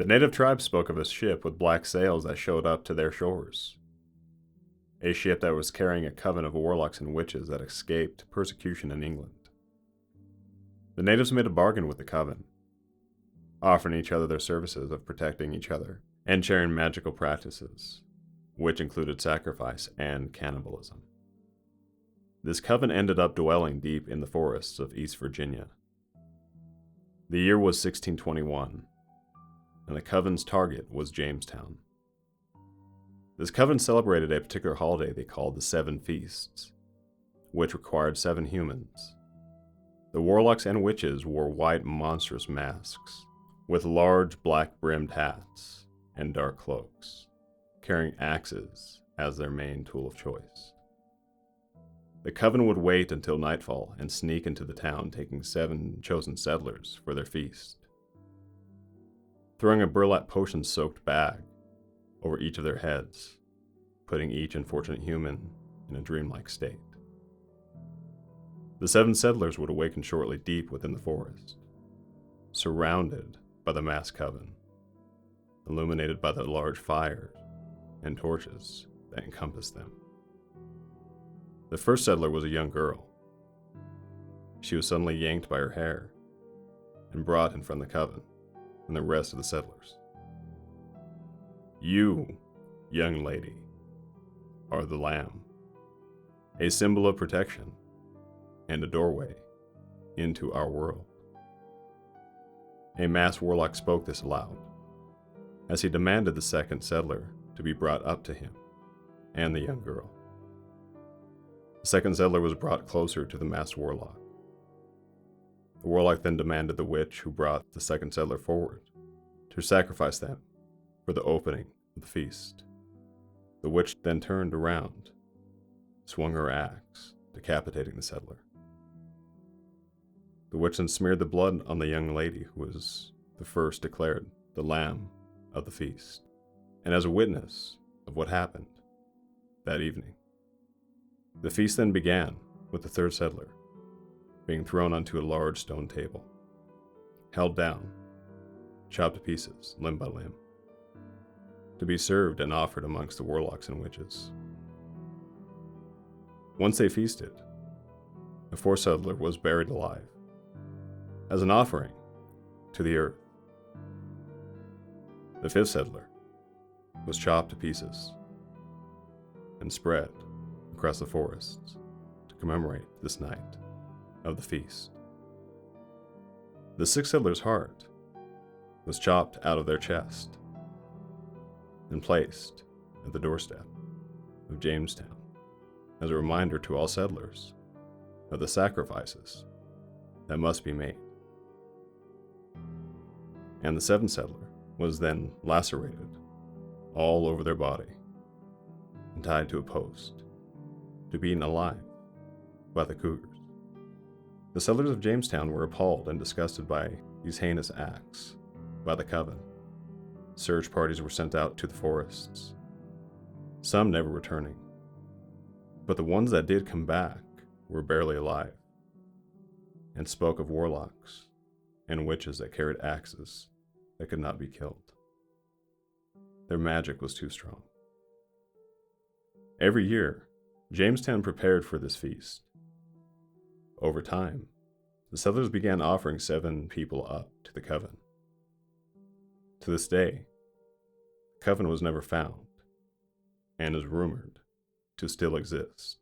The native tribe spoke of a ship with black sails that showed up to their shores. A ship that was carrying a coven of warlocks and witches that escaped persecution in England. The natives made a bargain with the coven, offering each other their services of protecting each other and sharing magical practices, which included sacrifice and cannibalism. This coven ended up dwelling deep in the forests of East Virginia. The year was 1621, and the coven's target was Jamestown. This coven celebrated a particular holiday they called the Seven Feasts, which required 7 humans. The warlocks and witches wore white monstrous masks, with large black-brimmed hats and dark cloaks, carrying axes as their main tool of choice. The coven would wait until nightfall and sneak into the town, taking 7 chosen settlers for their feast, throwing a burlap potion-soaked bag over each of their heads, putting each unfortunate human in a dreamlike state. The 7 settlers would awaken shortly deep within the forest, surrounded by the masked coven, illuminated by the large fires and torches that encompassed them. The first settler was a young girl. She was suddenly yanked by her hair and brought in front of the coven and the rest of the settlers. You, young lady, are the Lamb, a symbol of protection and a doorway into our world. A masked warlock spoke this aloud, as he demanded the second settler to be brought up to him and the young girl. The second settler was brought closer to the masked warlock. The warlock then demanded the witch who brought the second settler forward to sacrifice them for the opening of the feast. The witch then turned around, swung her axe, decapitating the settler. The witch then smeared the blood on the young lady who was the first declared the lamb of the feast, and as a witness of what happened that evening. The feast then began with the third settler being thrown onto a large stone table, held down, chopped to pieces, limb by limb, to be served and offered amongst the warlocks and witches. Once they feasted, the fourth settler was buried alive, as an offering to the earth. The fifth settler was chopped to pieces and spread across the forests to commemorate this night of the feast. The sixth settler's heart was chopped out of their chest and placed at the doorstep of Jamestown as a reminder to all settlers of the sacrifices that must be made. And the seventh settler was then lacerated all over their body and tied to a post to be eaten alive by the cougars. The settlers of Jamestown were appalled and disgusted by these heinous acts by the coven. Search parties were sent out to the forests, some never returning, but the ones that did come back were barely alive, and spoke of warlocks and witches that carried axes that could not be killed. Their magic was too strong. Every year, Jamestown prepared for this feast. Over time, the settlers began offering 7 people up to the coven. To this day, the coven was never found and is rumored to still exist.